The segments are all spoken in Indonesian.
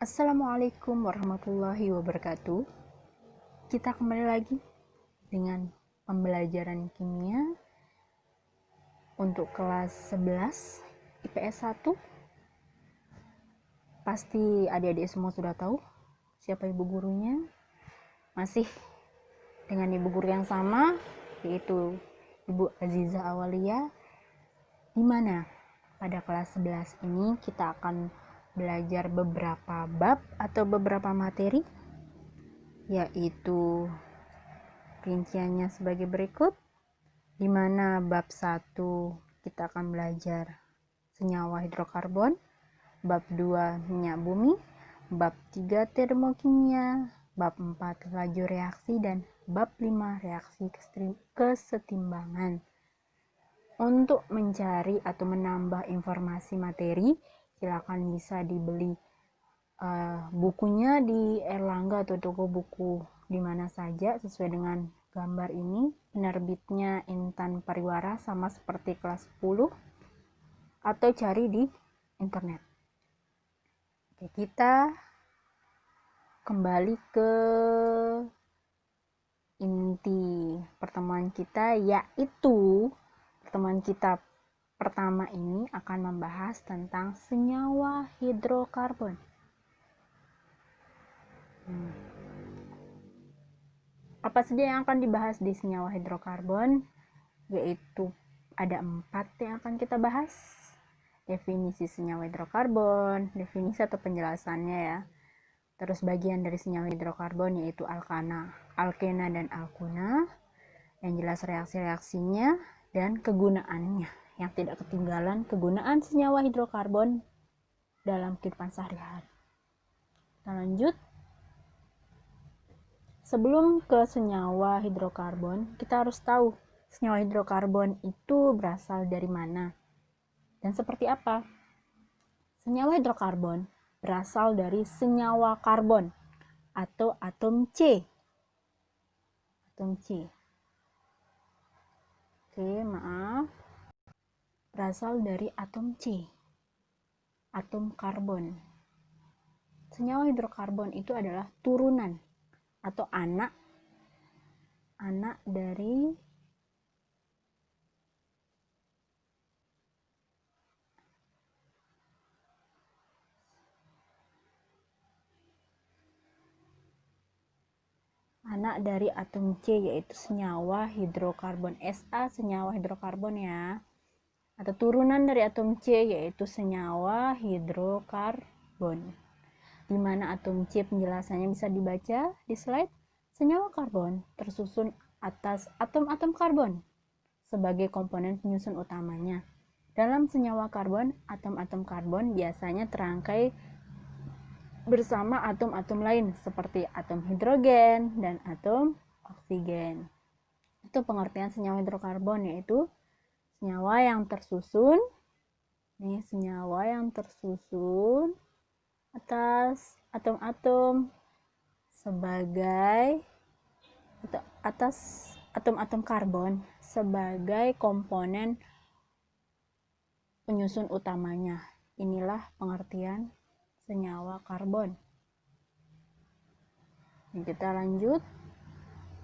Assalamualaikum warahmatullahi wabarakatuh. Kita kembali lagi dengan pembelajaran kimia untuk kelas 11 IPS 1. Pasti adik-adik semua sudah tahu siapa ibu gurunya. Masih dengan ibu guru yang sama, yaitu Ibu Aziza Awalia, di mana pada kelas 11 ini kita akan belajar beberapa bab atau beberapa materi, yaitu rinciannya sebagai berikut, di mana bab 1 kita akan belajar senyawa hidrokarbon, bab 2 minyak bumi, bab 3 termokimia, bab 4 laju reaksi, dan bab 5 reaksi kesetimbangan. Untuk mencari atau menambah informasi materi, silakan bisa dibeli bukunya di Erlangga atau toko buku di mana saja sesuai dengan gambar ini. Penerbitnya Intan Pariwara, sama seperti kelas 10, atau cari di internet. Oke, kita kembali ke inti pertemuan kita, yaitu pertemuan kita pertama ini akan membahas tentang senyawa hidrokarbon. Apa saja yang akan dibahas di senyawa hidrokarbon? Yaitu ada 4 yang akan kita bahas. Definisi senyawa hidrokarbon, definisi atau penjelasannya ya. Terus bagian dari senyawa hidrokarbon yaitu alkana, alkena, dan alkuna. Yang jelas reaksi-reaksinya dan kegunaannya. Yang tidak ketinggalan kegunaan senyawa hidrokarbon dalam kehidupan sehari-hari. Kita lanjut. Sebelum ke senyawa hidrokarbon, kita harus tahu senyawa hidrokarbon itu berasal dari mana dan seperti apa. Senyawa hidrokarbon berasal dari senyawa karbon atau atom C. Atom C. Berasal dari atom C. Atom karbon. Senyawa hidrokarbon itu adalah turunan atau anak dari atom C, yaitu senyawa hidrokarbon. Sa senyawa hidrokarbon ya, atau turunan dari atom C yaitu senyawa hidrokarbon. Di mana atom C penjelasannya bisa dibaca di slide. Senyawa karbon tersusun atas atom-atom karbon sebagai komponen penyusun utamanya. Dalam senyawa karbon, atom-atom karbon biasanya terangkai bersama atom-atom lain seperti atom hidrogen dan atom oksigen. Itu pengertian senyawa hidrokarbon, yaitu senyawa yang tersusun atas atom-atom atas atom-atom karbon sebagai komponen penyusun utamanya. Inilah pengertian senyawa karbon. Kita lanjut.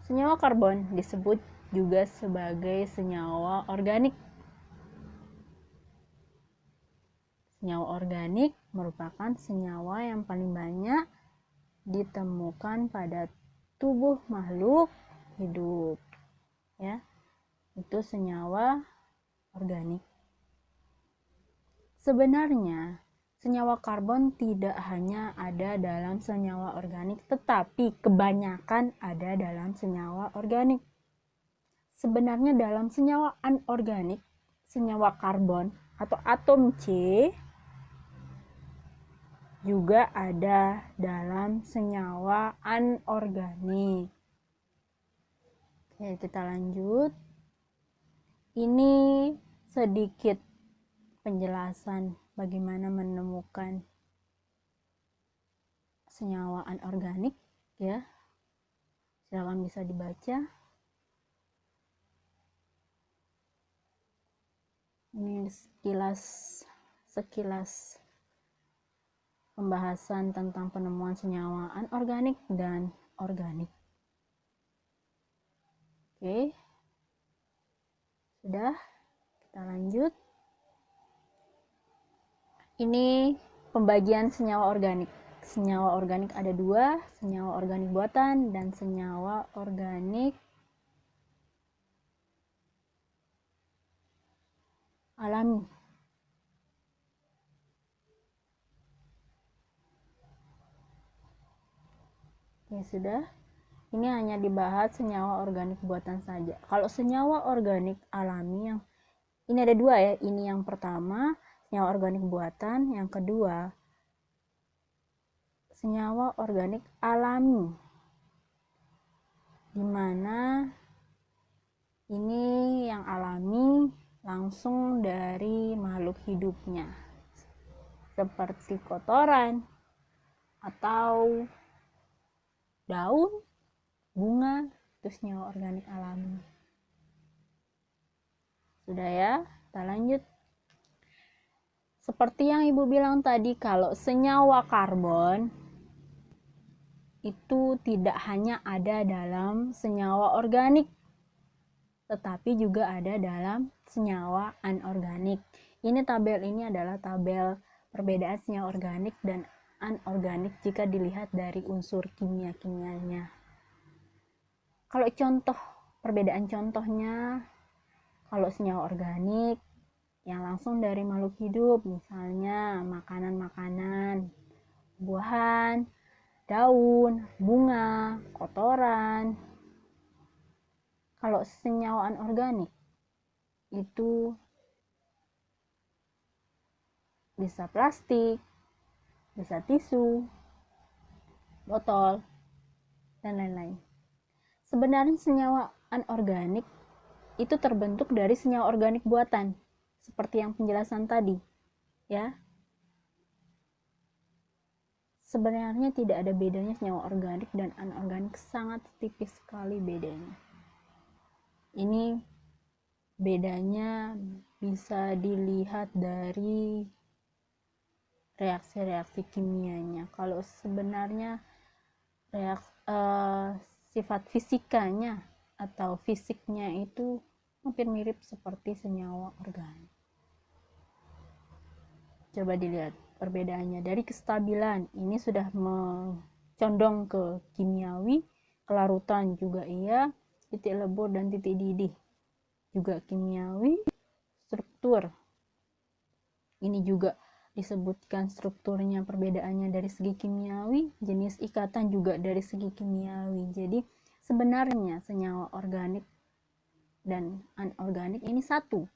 Senyawa karbon disebut juga sebagai senyawa organik. Senyawa organik merupakan senyawa yang paling banyak ditemukan pada tubuh makhluk hidup. Ya, itu senyawa organik. Sebenarnya senyawa karbon tidak hanya ada dalam senyawa organik, tetapi kebanyakan ada dalam senyawa organik. Sebenarnya dalam senyawa anorganik, senyawa karbon atau atom C juga ada dalam senyawa anorganik. Oke, kita lanjut. Ini sedikit penjelasan bagaimana menemukan senyawa anorganik ya. Silakan bisa dibaca. Ini sekilas pembahasan tentang penemuan senyawa anorganik dan organik. Oke, sudah, kita lanjut. Ini pembagian senyawa organik. Senyawa organik ada dua, senyawa organik buatan dan senyawa organik alami. Ya sudah, ini hanya dibahas senyawa organik buatan saja. Kalau senyawa organik alami, yang ini ada dua ya, ini yang pertama senyawa organik buatan, yang kedua senyawa organik alami, dimana ini yang alami langsung dari makhluk hidupnya, seperti kotoran atau daun, bunga, itu senyawa organik alami. Sudah ya, kita lanjut. Seperti yang Ibu bilang tadi, kalau senyawa karbon itu tidak hanya ada dalam senyawa organik, tetapi juga ada dalam senyawa anorganik. Ini tabel ini adalah tabel perbedaan senyawa organik dan anorganik jika dilihat dari unsur kimia-kimianya. Kalau contoh, perbedaan contohnya, kalau senyawa organik yang langsung dari makhluk hidup, misalnya makanan-makanan, buahan, daun, bunga, kotoran. Kalau senyawa anorganik itu bisa plastik, bisa tisu, botol, dan lain-lain. Sebenarnya senyawa anorganik itu terbentuk dari senyawa organik buatan, seperti yang penjelasan tadi, ya. Sebenarnya tidak ada bedanya senyawa organik dan anorganik, sangat tipis sekali bedanya. Ini bedanya bisa dilihat dari reaksi-reaksi kimianya. Kalau sebenarnya sifat fisikanya atau fisiknya itu hampir mirip seperti senyawa organik. Coba dilihat perbedaannya. Dari kestabilan, ini sudah condong ke kimiawi, kelarutan juga iya, titik lebur dan titik didih juga kimiawi, struktur ini juga disebutkan strukturnya, perbedaannya dari segi kimiawi, jenis ikatan juga dari segi kimiawi. Jadi sebenarnya senyawa organik dan anorganik ini satu.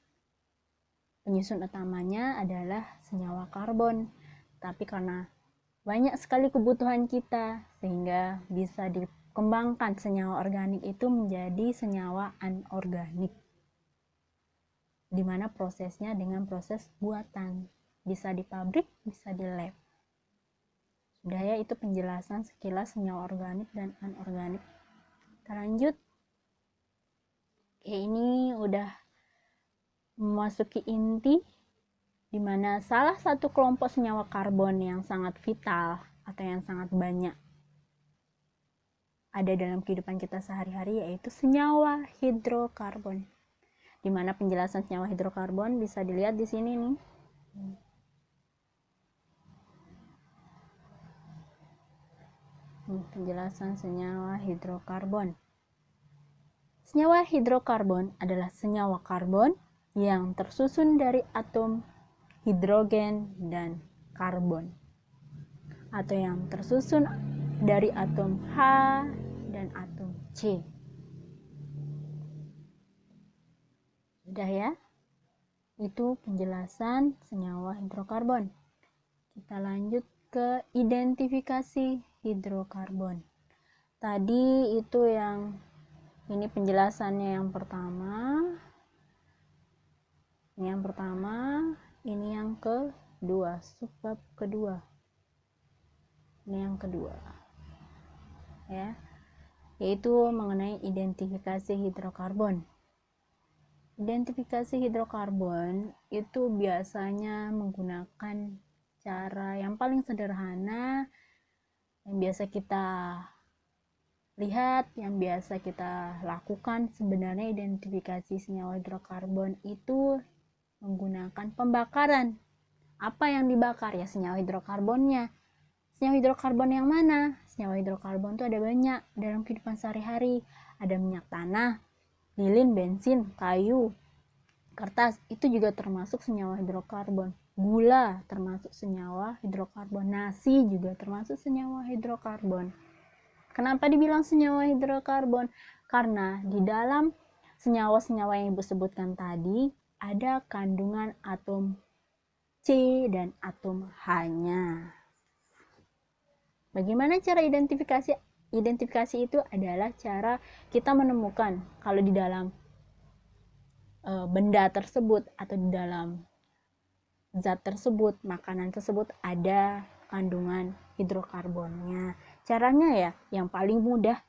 Penyusun utamanya adalah senyawa karbon, tapi karena banyak sekali kebutuhan kita sehingga bisa dikembangkan senyawa organik itu menjadi senyawa anorganik, di mana prosesnya dengan proses buatan, bisa di pabrik, bisa di lab. Sudah ya, itu penjelasan sekilas senyawa organik dan anorganik. Kita lanjut. Oke, ini udah memasuki inti, di mana salah satu kelompok senyawa karbon yang sangat vital atau yang sangat banyak ada dalam kehidupan kita sehari-hari, yaitu senyawa hidrokarbon. Di mana penjelasan senyawa hidrokarbon bisa dilihat di sini nih. Penjelasan senyawa hidrokarbon. Senyawa hidrokarbon adalah senyawa karbon yang tersusun dari atom hidrogen dan karbon, atau yang tersusun dari atom H dan atom C. Sudah ya? Itu penjelasan senyawa hidrokarbon. Kita lanjut ke identifikasi hidrokarbon. Tadi itu yang ini penjelasannya yang pertama. Ini yang pertama, ini yang kedua, subbab kedua. Ini yang kedua. Ya. Yaitu mengenai identifikasi hidrokarbon. Identifikasi hidrokarbon itu biasanya menggunakan cara yang paling sederhana yang biasa kita lihat, yang biasa kita lakukan, sebenarnya identifikasi senyawa hidrokarbon itu menggunakan pembakaran. Apa yang dibakar? Ya senyawa hidrokarbonnya. Senyawa hidrokarbon yang mana? Senyawa hidrokarbon itu ada banyak dalam kehidupan sehari-hari. Ada minyak tanah, lilin, bensin, kayu, kertas, itu juga termasuk senyawa hidrokarbon. Gula termasuk senyawa hidrokarbon. Nasi juga termasuk senyawa hidrokarbon. Kenapa dibilang senyawa hidrokarbon? Karena di dalam senyawa-senyawa yang ibu sebutkan tadi ada kandungan atom C dan atom H-nya. Bagaimana cara identifikasi? Identifikasi itu adalah cara kita menemukan kalau di dalam benda tersebut atau di dalam zat tersebut, makanan tersebut ada kandungan hidrokarbonnya. Caranya ya yang paling mudah,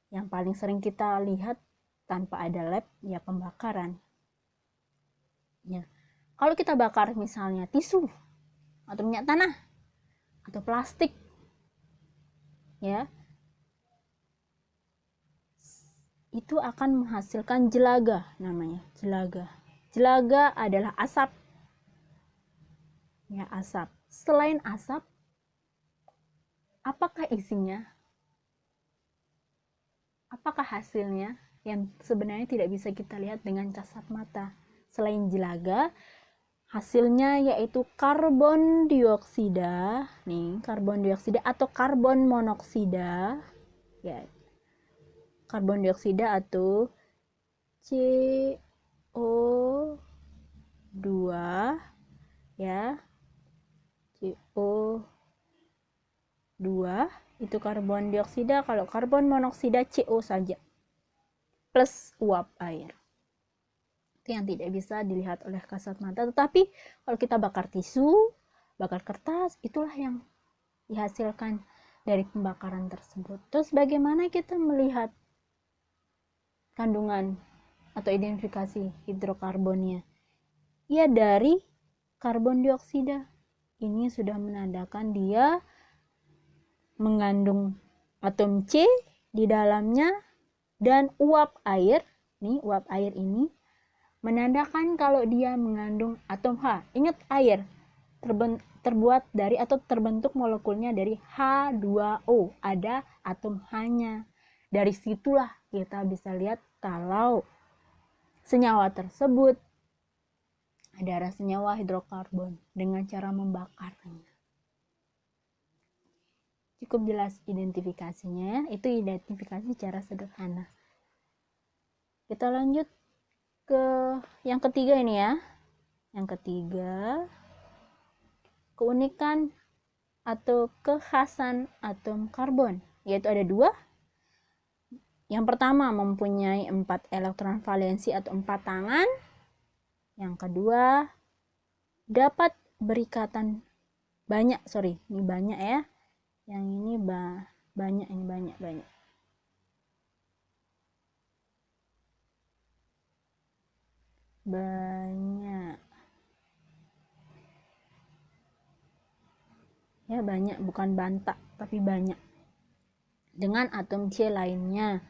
yang paling sering kita lihat tanpa ada lab, ya pembakaran. Ya. Kalau kita bakar misalnya tisu atau minyak tanah atau plastik, ya, itu akan menghasilkan jelaga namanya, jelaga. Jelaga adalah asap. Ya, asap. Selain asap, apakah isinya? Apakah hasilnya yang sebenarnya tidak bisa kita lihat dengan kasat mata? Selain jelaga, hasilnya yaitu karbon dioksida, nih, karbon dioksida atau karbon monoksida, ya. Karbon dioksida atau CO2, ya. CO2 itu karbon dioksida, kalau karbon monoksida CO saja plus uap air. Itu yang tidak bisa dilihat oleh kasat mata, tetapi kalau kita bakar tisu, bakar kertas, itulah yang dihasilkan dari pembakaran tersebut. Terus bagaimana kita melihat kandungan atau identifikasi hidrokarbonnya? Ya dari karbon dioksida. Ini sudah menandakan dia mengandung atom C di dalamnya, dan uap air, nih uap air ini menandakan kalau dia mengandung atom H. Ingat air terbuat dari atau terbentuk molekulnya dari H2O, ada atom H-nya. Dari situlah kita bisa lihat kalau senyawa tersebut adalah senyawa hidrokarbon dengan cara membakarnya. Cukup jelas identifikasinya, itu identifikasi secara sederhana. Kita lanjut ke yang ketiga ini ya. Yang ketiga, keunikan atau kekhasan atom karbon, yaitu ada dua. Yang pertama, mempunyai 4 elektron valensi atau 4 tangan. Yang kedua, dapat berikatan banyak, ini banyak ya. Yang ini banyak, ini banyak. Banyak. Ya, banyak, bukan bantak, tapi banyak. Dengan atom C lainnya.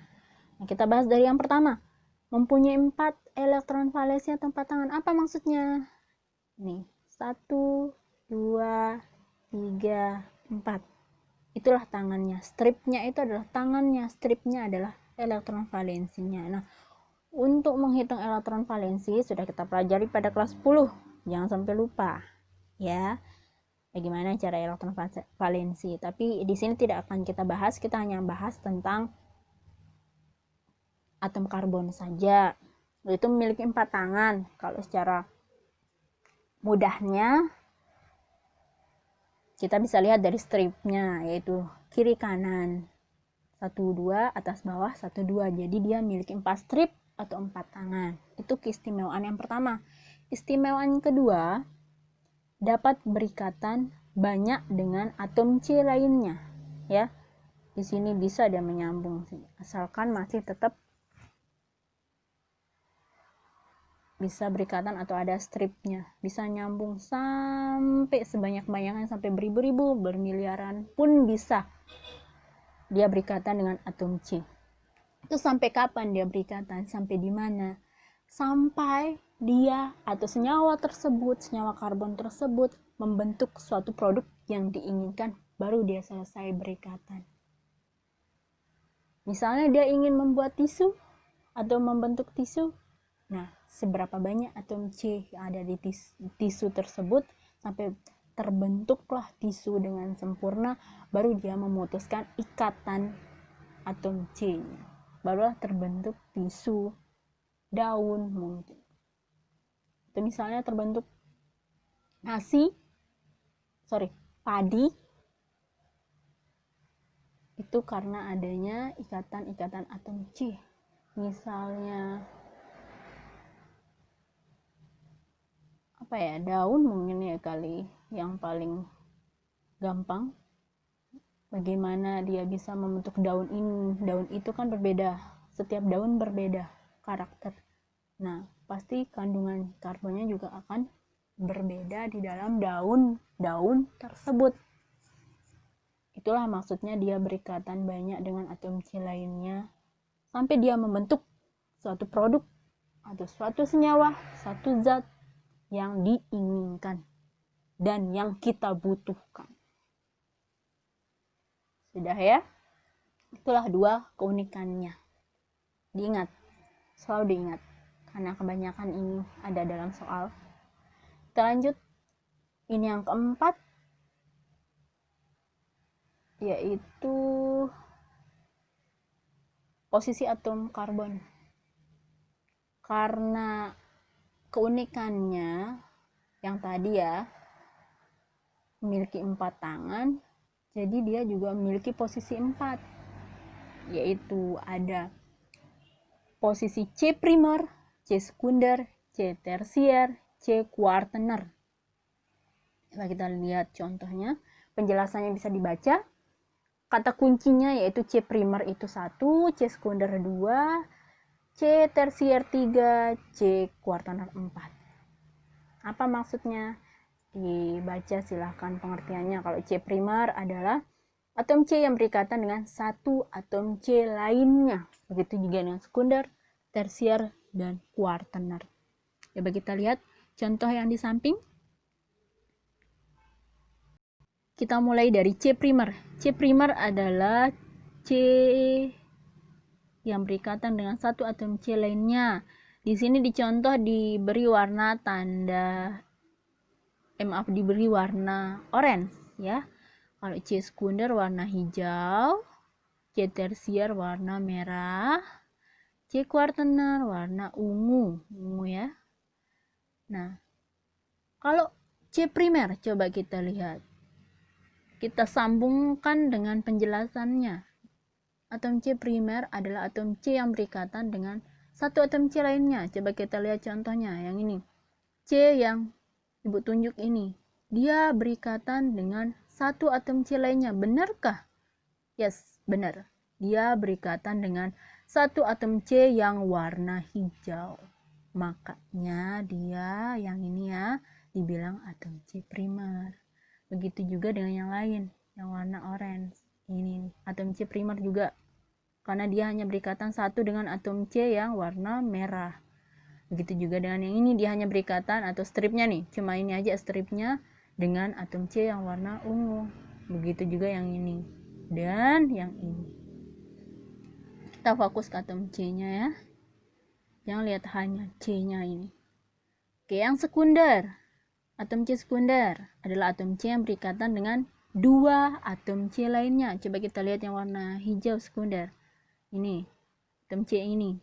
Nah, kita bahas dari yang pertama. Mempunyai 4 elektron valensi atau 4 tangan. Apa maksudnya? Nih, 1, 2, 3, 4. Itulah tangannya. Stripnya itu adalah tangannya. Stripnya adalah elektron valensinya. Nah, untuk menghitung elektron valensi sudah kita pelajari pada kelas 10. Jangan sampai lupa. Ya. Bagaimana cara elektron valensi. Tapi di sini tidak akan kita bahas. Kita hanya bahas tentang atom karbon saja. Itu memiliki 4 tangan. Kalau secara mudahnya kita bisa lihat dari stripnya, yaitu kiri kanan 1-2, atas bawah 1-2. Jadi dia memiliki 4 strip atau 4 tangan. Itu keistimewaan yang pertama. Istimewaan kedua, dapat berikatan banyak dengan atom C lainnya, ya. Di sini bisa dia menyambung, asalkan masih tetap bisa berikatan atau ada stripnya, bisa nyambung sampai sebanyak-banyaknya, sampai beribu-ribu, bermiliaran pun bisa dia berikatan dengan atom C. Itu sampai kapan dia berikatan, sampai di mana? Sampai dia atau senyawa tersebut, senyawa karbon tersebut membentuk suatu produk yang diinginkan, baru dia selesai berikatan. Misalnya dia ingin membuat tisu atau membentuk tisu, nah seberapa banyak atom C yang ada di tisu tersebut sampai terbentuklah tisu dengan sempurna, baru dia memutuskan ikatan atom C-nya, barulah terbentuk tisu, daun mungkin. Atau misalnya terbentuk padi, itu karena adanya ikatan-ikatan atom C. Misalnya daun mungkin ya kali yang paling gampang. Bagaimana dia bisa membentuk daun ini? Daun itu kan berbeda, setiap daun berbeda karakter. Nah, pasti kandungan karbonnya juga akan berbeda di dalam daun tersebut. Itulah maksudnya dia berikatan banyak dengan atom C lainnya sampai dia membentuk suatu produk atau suatu senyawa, suatu zat yang diinginkan dan yang kita butuhkan. Sudah ya? Itulah 2 keunikannya. Diingat, selalu diingat, karena kebanyakan ini ada dalam soal. Kita lanjut. Ini yang keempat, yaitu posisi atom karbon. Karena keunikannya yang tadi ya, memiliki 4 tangan, jadi dia juga memiliki posisi 4, yaitu ada posisi C primer, C sekunder, C tersier, C kuartener. Coba kita lihat contohnya, penjelasannya bisa dibaca. Kata kuncinya yaitu C primer itu 1, C sekunder 2, C tersier 3, C kuartener 4. Apa maksudnya? Dibaca silahkan pengertiannya. Kalau C primer adalah atom C yang berikatan dengan satu atom C lainnya. Begitu juga dengan sekunder, tersier, dan kuartener. Coba kita lihat contoh yang di samping. Kita mulai dari C primer. C primer adalah C yang berikatan dengan satu atom C lainnya. Di sini dicontoh diberi warna diberi warna orange ya. Kalau C sekunder warna hijau, C tersier warna merah, C kuartener warna ungu ya. Nah, kalau C primer coba kita lihat. Kita sambungkan dengan penjelasannya. Atom C primer adalah atom C yang berikatan dengan satu atom C lainnya. Coba kita lihat contohnya yang ini. C yang Ibu tunjuk ini. Dia berikatan dengan satu atom C lainnya. Benarkah? Yes, benar. Dia berikatan dengan satu atom C yang warna hijau. Makanya dia yang ini ya dibilang atom C primer. Begitu juga dengan yang lain, yang warna orange. Ini atom C primer juga, karena dia hanya berikatan satu dengan atom C yang warna merah. Begitu juga dengan yang ini, dia hanya berikatan atau stripnya nih, cuma ini aja stripnya dengan atom C yang warna ungu. Begitu juga yang ini dan yang ini. Kita fokus ke atom C-nya ya. Jangan lihat hanya C-nya ini. Oke, yang sekunder. Atom C sekunder adalah atom C yang berikatan dengan dua atom C lainnya. Coba kita lihat yang warna hijau sekunder. Ini atom C ini.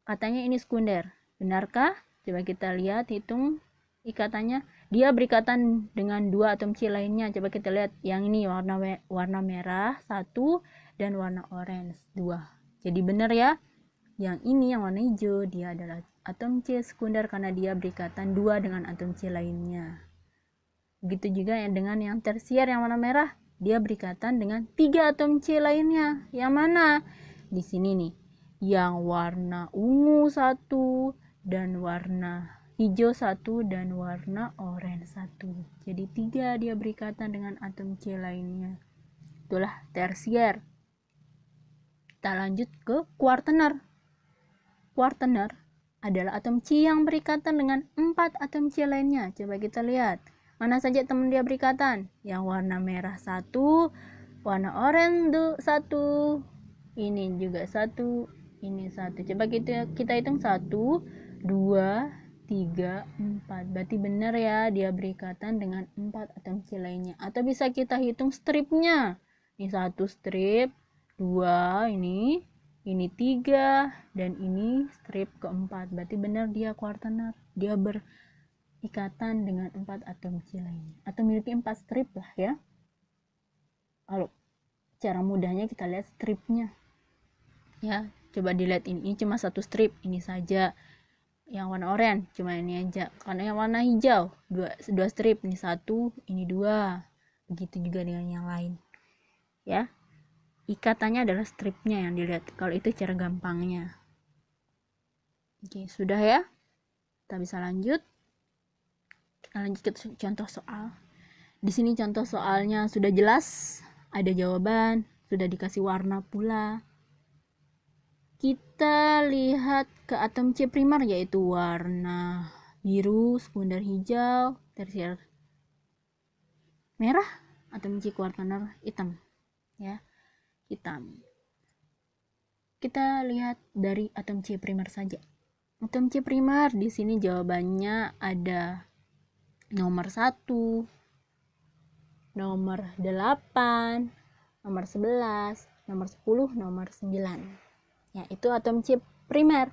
Katanya ini sekunder. Benarkah? Coba kita lihat, hitung ikatannya. Dia berikatan dengan dua atom C lainnya. Coba kita lihat yang ini warna merah 1 dan warna orange 2. Jadi benar ya. Yang ini yang warna hijau dia adalah atom C sekunder karena dia berikatan 2 dengan atom C lainnya. Begitu juga dengan yang tersier yang warna merah, dia berikatan dengan 3 atom C lainnya. Yang mana? Di sini nih. Yang warna ungu 1 dan warna hijau 1, dan warna oranye 1. Jadi 3 dia berikatan dengan atom C lainnya. Itulah tersier. Kita lanjut ke kuartener. Kuartener adalah atom C yang berikatan dengan 4 atom C lainnya. Coba kita lihat. Mana saja teman dia berikatan? Yang warna merah 1, warna oranye 1, ini juga 1, ini 1. Coba kita hitung 1, 2, 3, 4. Berarti benar ya, dia berikatan dengan 4 atom C lainnya. Atau bisa kita hitung stripnya. Ini 1 strip, 2 ini 3, dan ini strip keempat. Berarti benar dia kuartener. Dia berikatan dengan 4 atom C lainnya. Atau memiliki 4 strip lah ya. Kalau cara mudahnya kita lihat stripnya. Ya, coba dilihat ini cuma 1 strip, ini saja. Yang warna oranye cuma ini aja. Karena yang warna hijau 2 strip, ini 1, ini 2. Begitu juga dengan yang lain. Ya. Ikatannya adalah stripnya yang dilihat. Kalau itu cara gampangnya. Oke, sudah ya. Kita bisa lanjut. Kita lanjut ke contoh soal. Di sini contoh soalnya sudah jelas, ada jawaban, sudah dikasih warna pula. Kita lihat ke atom C primer, yaitu warna biru, sekunder hijau, tersier merah, atom C kuartener hitam. Ya. Hitam. Kita lihat dari atom C primer saja. Atom C primer di sini jawabannya ada nomor 1, nomor 8, nomor 11, nomor 10, nomor 9. Ya, itu atom C primer.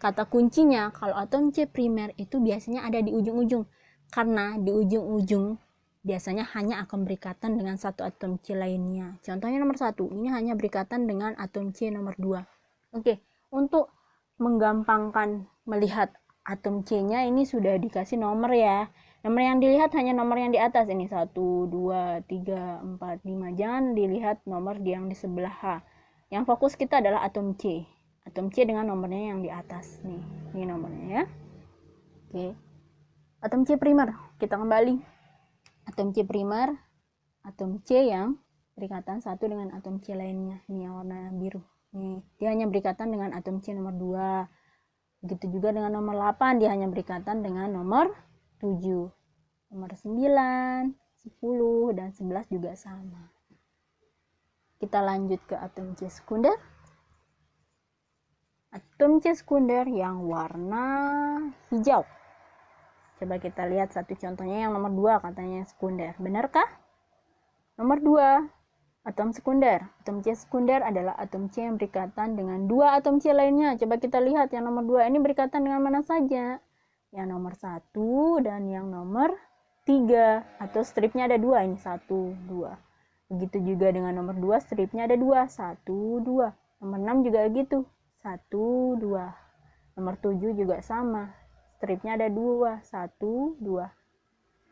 Kata kuncinya kalau atom C primer itu biasanya ada di ujung-ujung. Karena di ujung-ujung biasanya hanya akan berikatan dengan satu atom C lainnya. Contohnya nomor 1, ini hanya berikatan dengan atom C nomor 2. Oke, untuk menggampangkan melihat atom C-nya ini sudah dikasih nomor ya. Nomor yang dilihat hanya nomor yang di atas ini 1, 2, 3, 4, 5. Jangan dilihat nomor yang di sebelah H. Yang fokus kita adalah atom C. Atom C dengan nomornya yang di atas nih. Ini nomornya ya. Oke. Atom C primer, kita kembali. Atom C primer, atom C yang berikatan satu dengan atom C lainnya. Ini yang warna biru. Nih, dia hanya berikatan dengan atom C nomor 2. Begitu juga dengan nomor 8, dia hanya berikatan dengan nomor 7. Nomor 9, 10, dan 11 juga sama. Kita lanjut ke atom C sekunder. Atom C sekunder yang warna hijau. Coba kita lihat satu contohnya yang nomor 2 katanya sekunder. Benarkah? Nomor 2, atom sekunder. Atom C sekunder adalah atom C yang berikatan dengan 2 atom C lainnya. Coba kita lihat yang nomor 2 ini berikatan dengan mana saja? Yang nomor 1 dan yang nomor 3. Atau stripnya ada 2, ini 1, 2. Begitu juga dengan nomor 2, stripnya ada 2, 1, 2. Nomor 6 juga gitu, 1, 2. Nomor 7 juga sama. Stripnya ada 2, 1, 2.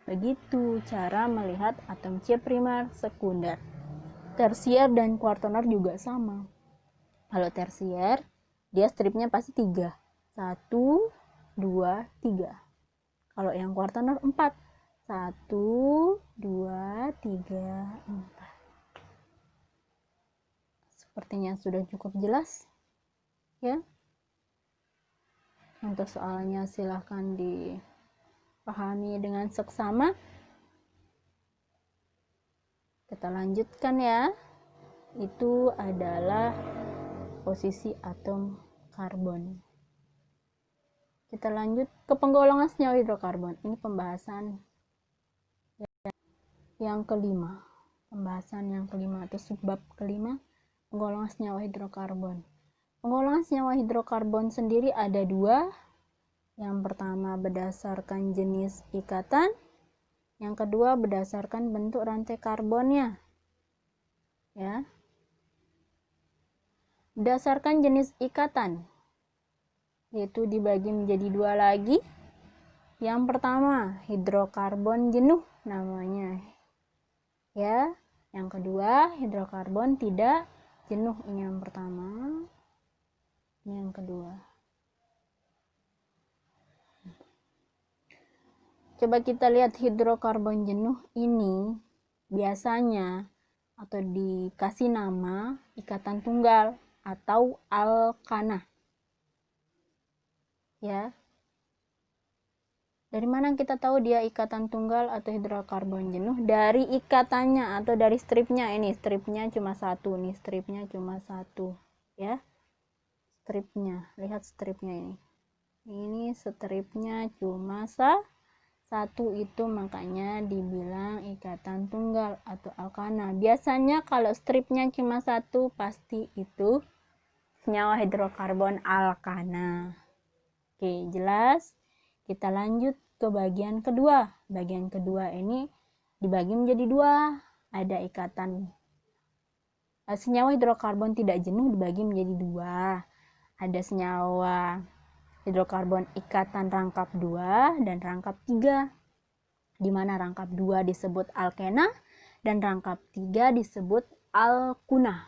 Begitu cara melihat atom C primer sekunder. Tersier dan kuartener juga sama. Kalau tersier, dia stripnya pasti 3. 1, 2, 3. Kalau yang kuartener 4. 1, 2, 3, 4. Sepertinya sudah cukup jelas. Ya. Untuk soalnya silahkan dipahami dengan seksama. Kita lanjutkan ya. Itu adalah posisi atom karbon. Kita lanjut ke penggolongan senyawa hidrokarbon. Ini pembahasan yang kelima. Pembahasan yang kelima atau subbab kelima, penggolongan senyawa hidrokarbon. Penggolongan senyawa hidrokarbon sendiri ada 2. Yang pertama berdasarkan jenis ikatan, yang kedua berdasarkan bentuk rantai karbonnya. Ya. Berdasarkan jenis ikatan, yaitu dibagi menjadi 2 lagi. Yang pertama hidrokarbon jenuh namanya. Ya. Yang kedua hidrokarbon tidak jenuh. Ini yang pertama. Ini yang kedua. Coba kita lihat hidrokarbon jenuh ini biasanya atau dikasih nama ikatan tunggal atau alkana. Ya. Dari mana kita tahu dia ikatan tunggal atau hidrokarbon jenuh? Dari ikatannya atau dari stripnya. Ini stripnya cuma satu, nih stripnya cuma satu, ya. Stripnya, lihat stripnya ini. Ini stripnya cuma satu, itu makanya dibilang ikatan tunggal atau alkana. Biasanya kalau stripnya cuma satu pasti itu senyawa hidrokarbon alkana. Oke, jelas? Kita lanjut ke bagian kedua. Bagian kedua ini dibagi menjadi dua. Ada ikatan senyawa hidrokarbon tidak jenuh dibagi menjadi dua. Ada senyawa hidrokarbon ikatan rangkap 2 dan rangkap 3, di mana rangkap 2 disebut alkena dan rangkap 3 disebut alkuna.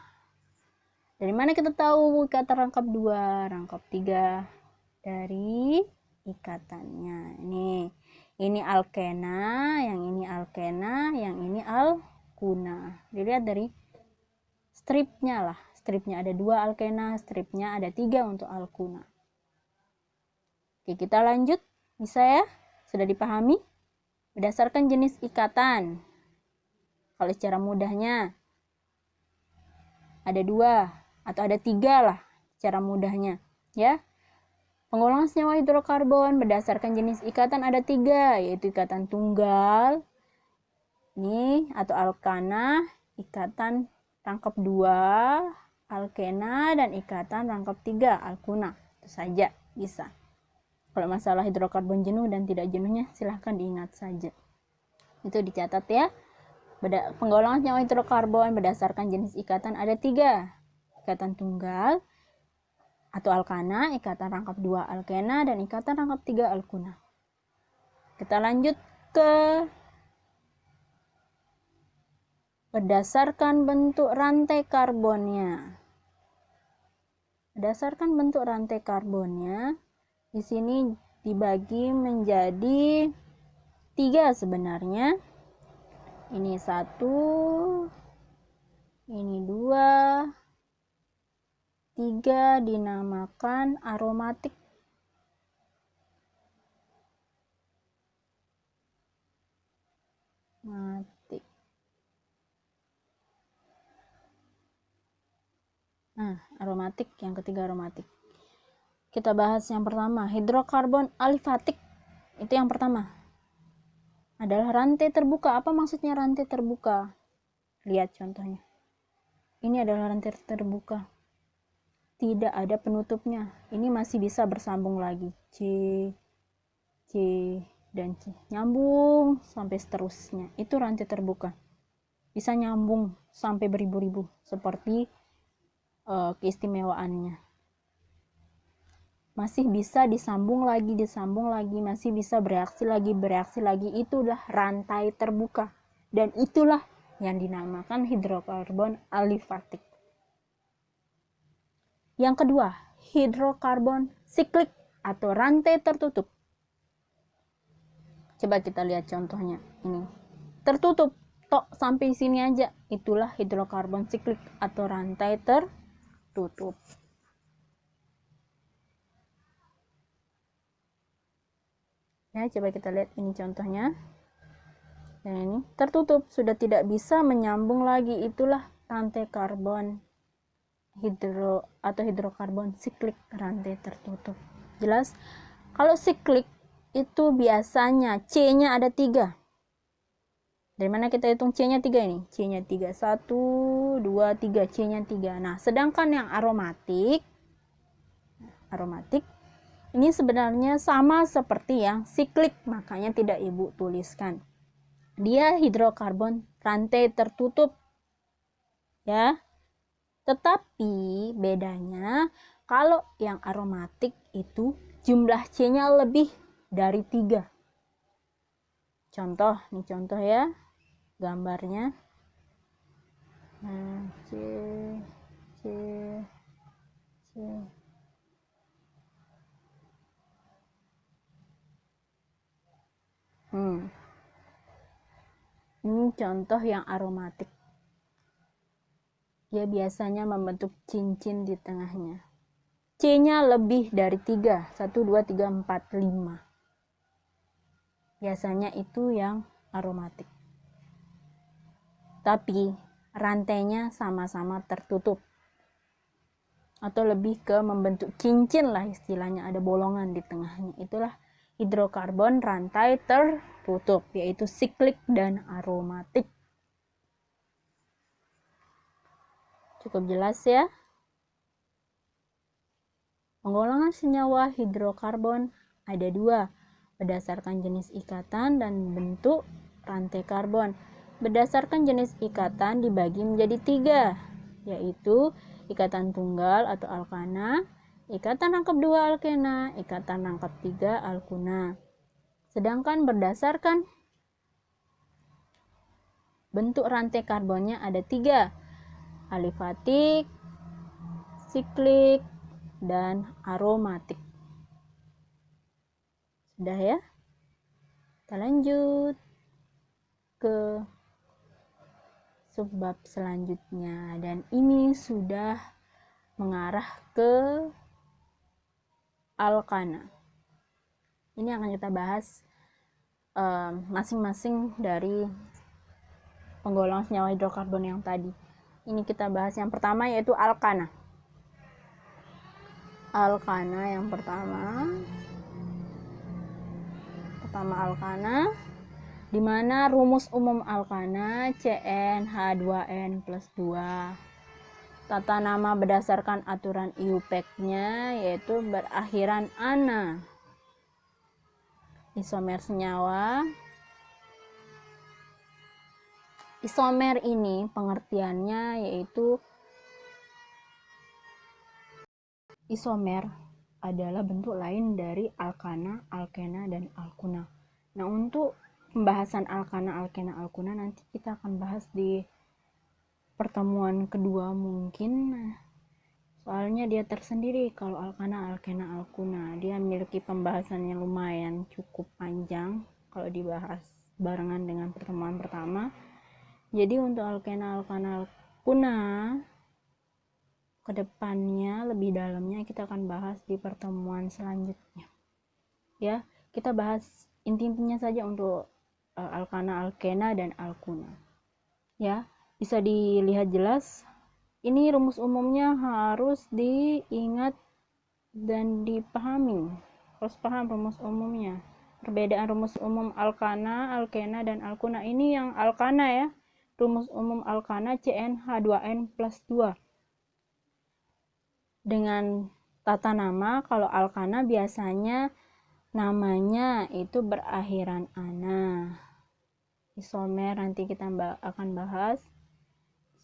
Dari mana kita tahu ikatan rangkap 2, rangkap 3? Dari ikatannya. Ini alkena, yang ini alkena, yang ini alkuna. Dilihat dari stripnya lah. Stripnya ada 2 alkena, stripnya ada 3 untuk alkuna. Oke, kita lanjut. Bisa ya? Sudah dipahami? Berdasarkan jenis ikatan. Kalau secara mudahnya ada 2 atau ada 3 lah secara mudahnya, ya. Penggolongan senyawa hidrokarbon berdasarkan jenis ikatan ada 3, yaitu ikatan tunggal ini atau alkana, ikatan rangkap 2 alkena, dan ikatan rangkap 3 alkuna. Itu saja bisa. Kalau masalah hidrokarbon jenuh dan tidak jenuhnya silahkan diingat saja. Itu dicatat ya. Penggolongan senyawa hidrokarbon berdasarkan jenis ikatan ada 3. Ikatan tunggal atau alkana, ikatan rangkap 2 alkena, dan ikatan rangkap 3 alkuna. Kita lanjut ke berdasarkan bentuk rantai karbonnya. Berdasarkan bentuk rantai karbonnya, di sini dibagi menjadi 3 sebenarnya. Ini 1, ini 2, 3 dinamakan aromatik. Aromatik, yang ketiga aromatik. Kita bahas yang pertama, hidrokarbon alifatik. Itu yang pertama. Adalah rantai terbuka. Apa maksudnya rantai terbuka? Lihat contohnya. Ini adalah rantai terbuka. Tidak ada penutupnya. Ini masih bisa bersambung lagi. C, dan C. Nyambung sampai seterusnya. Itu rantai terbuka. Bisa nyambung sampai beribu-ribu. Seperti keistimewaannya. Masih bisa disambung lagi, masih bisa bereaksi lagi. Itulah rantai terbuka. Dan itulah yang dinamakan hidrokarbon alifatik. Yang kedua, hidrokarbon siklik atau rantai tertutup. Coba kita lihat contohnya. Ini tertutup, tok sampai sini aja. Itulah hidrokarbon siklik atau rantai tertutup. Ya, coba kita lihat ini contohnya. Dan ini tertutup, sudah tidak bisa menyambung lagi. Itulah rantai karbon hidrokarbon siklik, rantai tertutup. Jelas? Kalau siklik itu biasanya C-nya ada 3. Dari mana kita hitung C-nya 3 ini? C-nya 3. 1, 2, 3. C-nya 3. Nah, sedangkan yang aromatik ini sebenarnya sama seperti yang siklik, makanya tidak Ibu tuliskan. Dia hidrokarbon rantai tertutup. Ya. Tetapi bedanya kalau yang aromatik itu jumlah C-nya lebih dari 3. Contoh, nih contoh ya. Gambarnya. Nah, C. perhatikan contoh yang aromatik. Dia biasanya membentuk cincin di tengahnya. C-nya lebih dari 3. 1, 2, 3, 4, 5. Biasanya itu yang aromatik. Tapi rantainya sama-sama tertutup. Atau lebih ke membentuk cincin lah istilahnya, ada bolongan di tengahnya. Itulah hidrokarbon rantai tertutup, yaitu siklik dan aromatik. Cukup jelas ya? Penggolongan senyawa hidrokarbon ada 2, berdasarkan jenis ikatan dan bentuk rantai karbon. Berdasarkan jenis ikatan dibagi menjadi 3, yaitu ikatan tunggal atau alkana, ikatan rangkap 2 alkena, ikatan rangkap 3 alkuna. Sedangkan berdasarkan bentuk rantai karbonnya ada 3, alifatik, siklik, dan aromatik. Sudah ya? Kita lanjut ke subbab selanjutnya, dan ini sudah mengarah ke alkana. Ini akan kita bahas masing-masing dari penggolongan senyawa hidrokarbon yang tadi. Ini kita bahas yang pertama, yaitu alkana. Alkana yang pertama alkana, di mana rumus umum alkana CnH2n+2. Tata nama berdasarkan aturan IUPAC-nya yaitu berakhiran ana. Isomer senyawa. Isomer ini pengertiannya yaitu isomer adalah bentuk lain dari alkana, alkena, dan alkuna. Nah, untuk pembahasan alkana, alkena, alkuna nanti kita akan bahas di pertemuan kedua mungkin. Soalnya dia tersendiri kalau alkana, alkena, alkuna. Dia memiliki pembahasan yang lumayan cukup panjang kalau dibahas barengan dengan pertemuan pertama. Jadi untuk alkena, alkana, alkuna kedepannya lebih dalamnya kita akan bahas di pertemuan selanjutnya. Ya, kita bahas inti-intinya saja untuk alkana, alkena, dan alkuna. Ya, bisa dilihat jelas. Ini rumus umumnya harus diingat dan dipahami. Harus paham rumus umumnya. Perbedaan rumus umum alkana, alkena, dan alkuna. Ini yang alkana ya. Rumus umum alkana CnH2n+2. Dengan tata nama, kalau alkana biasanya namanya itu berakhiran ana. Isomer nanti kita akan bahas.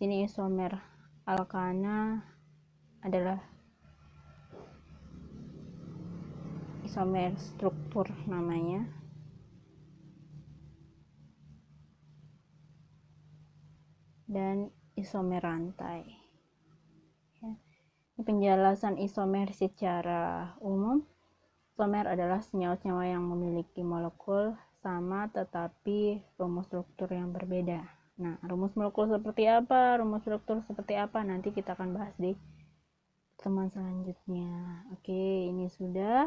Sini isomer alkana adalah isomer struktur namanya. Dan isomer rantai. Penjelasan isomer secara umum. Isomer adalah senyawa-senyawa yang memiliki molekul sama tetapi rumus struktur yang berbeda. Nah, rumus molekul seperti apa, rumus struktur seperti apa, nanti kita akan bahas di pertemuan selanjutnya. Oke, ini sudah.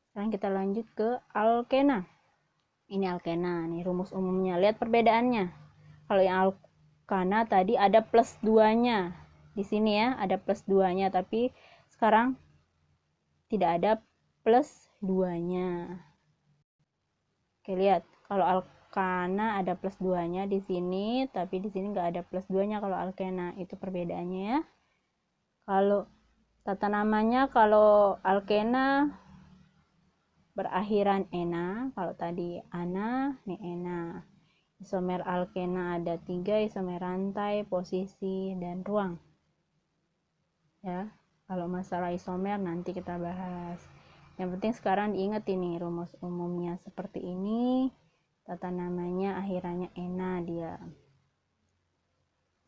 Sekarang kita lanjut ke alkena. Ini alkena, nih rumus umumnya. Lihat perbedaannya. Kalau yang alkana tadi ada plus 2-nya. Di sini ya, ada plus 2-nya, tapi sekarang tidak ada plus 2-nya. Oke, lihat. Kalau alkana ada plus 2-nya di sini, tapi di sini nggak ada plus 2-nya kalau alkena. Itu perbedaannya ya. Kalau tata namanya, kalau alkena berakhiran ena, kalau tadi ana, ini ena. Isomer alkena ada 3, isomer rantai, posisi, dan ruang. Ya, kalau masalah isomer nanti kita bahas. Yang penting sekarang diingat ini rumus umumnya seperti ini, tata namanya akhirannya ena dia.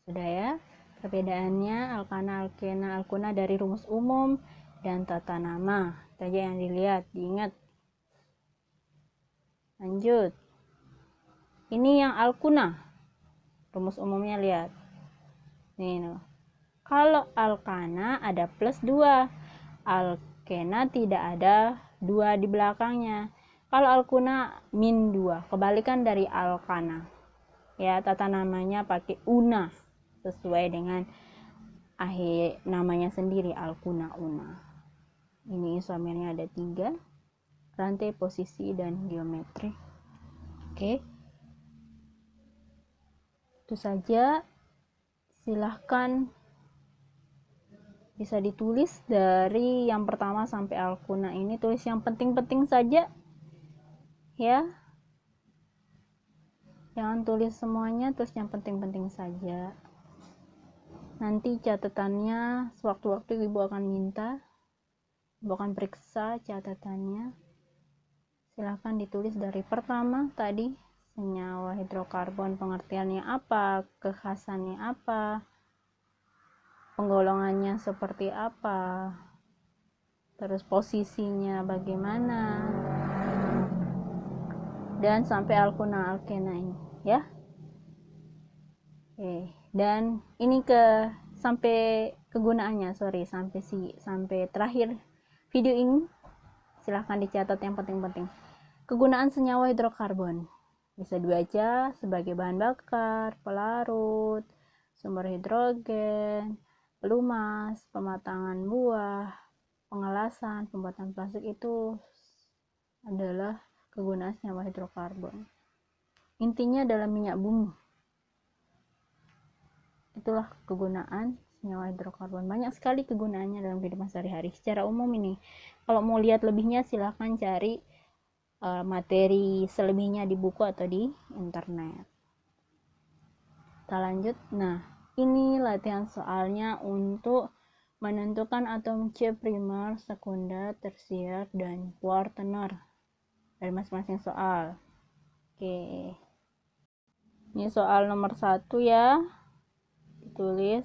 Sudah ya, perbedaannya alkana, alkena, alkuna dari rumus umum dan tata nama saja yang dilihat, diingat. Lanjut, ini yang alkuna. Rumus umumnya lihat. Nih, no. Kalau alkana ada plus 2. Alkena tidak ada 2 di belakangnya. Kalau alkuna min 2. Kebalikan dari alkana. Ya, tata namanya pakai una. Sesuai dengan akhir namanya sendiri, alkuna, una. Ini isomernya ada 3. Rantai, posisi, dan geometri. Oke. Itu saja. Silahkan bisa ditulis dari yang pertama sampai alkuna ini, tulis yang penting-penting saja ya, jangan tulis semuanya, tulis yang penting-penting saja. Nanti catatannya sewaktu-waktu ibu akan minta, ibu akan periksa catatannya. Silahkan ditulis dari pertama tadi, senyawa hidrokarbon pengertiannya apa, kekhasannya apa, penggolongannya seperti apa, terus posisinya bagaimana, dan sampai alkuna alkena ini ya. Oke, dan ini sampai kegunaannya, sampai terakhir video ini silahkan dicatat yang penting-penting. Kegunaan senyawa hidrokarbon bisa dibaca sebagai bahan bakar, pelarut, sumber hidrogen, pelumas, pematangan buah, pengelasan, pembuatan plastik. Itu adalah kegunaan senyawa hidrokarbon. Intinya adalah minyak bumi. Itulah kegunaan senyawa hidrokarbon. Banyak sekali kegunaannya dalam kehidupan sehari-hari. Secara umum ini, kalau mau lihat lebihnya silahkan cari materi selebihnya di buku atau di internet. Kita lanjut. Nah, ini latihan soalnya untuk menentukan atom C primer, sekunder, tersier, dan kuartener dari masing-masing soal. Oke, ini soal nomor 1 ya, ditulis,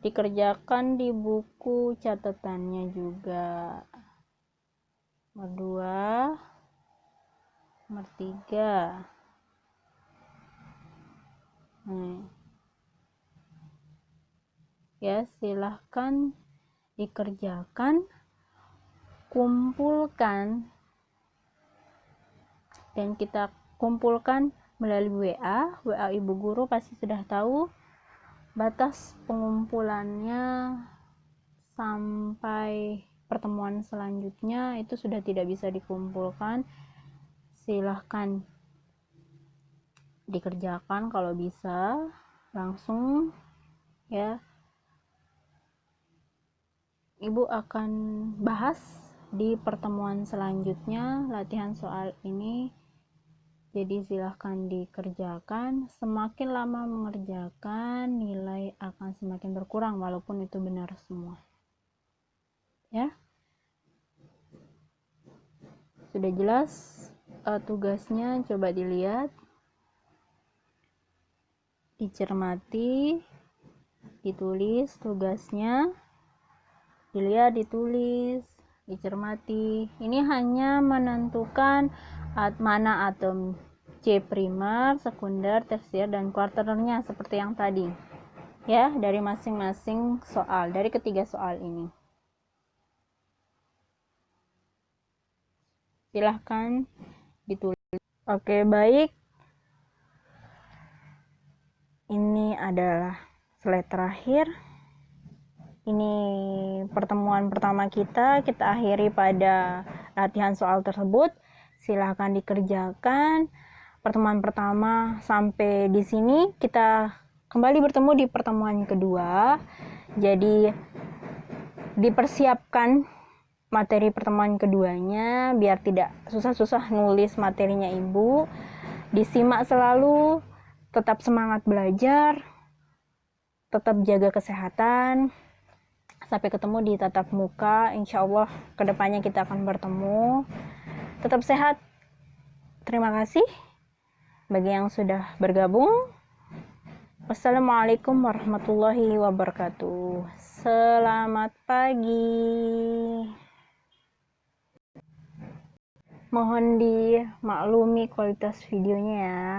dikerjakan di buku catatannya juga. Nomor 2, nomor 3. Ya, silahkan dikerjakan, kumpulkan, dan kita kumpulkan melalui WA ibu guru pasti sudah tahu. Batas pengumpulannya sampai pertemuan selanjutnya itu sudah tidak bisa dikumpulkan. Silahkan dikerjakan kalau bisa langsung ya. Ibu akan bahas di pertemuan selanjutnya latihan soal ini. Jadi silahkan dikerjakan. Semakin lama mengerjakan, nilai akan semakin berkurang walaupun itu benar semua. Ya. Sudah jelas tugasnya, coba dilihat. Dicermati, ditulis tugasnya. Dilihat, ditulis, dicermati. Ini hanya menentukan mana atom C primer, sekunder, tersier, dan kuartenernya seperti yang tadi ya, dari masing-masing soal, dari ketiga soal ini. Silahkan ditulis. Oke, baik, ini adalah slide terakhir. Ini pertemuan pertama kita akhiri pada latihan soal tersebut. Silahkan dikerjakan. Pertemuan pertama sampai di sini, kita kembali bertemu di pertemuan kedua. Jadi dipersiapkan materi pertemuan keduanya biar tidak susah-susah nulis materinya ibu. Disimak selalu, tetap semangat belajar, tetap jaga kesehatan. Sampai ketemu di tatap muka, insya Allah kedepannya kita akan bertemu. Tetap sehat. Terima kasih bagi yang sudah bergabung. Wassalamualaikum warahmatullahi wabarakatuh. Selamat pagi. Mohon dimaklumi kualitas videonya ya.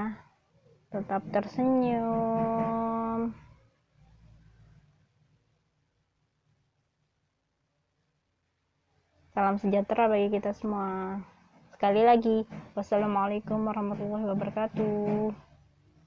tetap tersenyum. Salam sejahtera bagi kita semua. Sekali lagi, wassalamualaikum warahmatullahi wabarakatuh.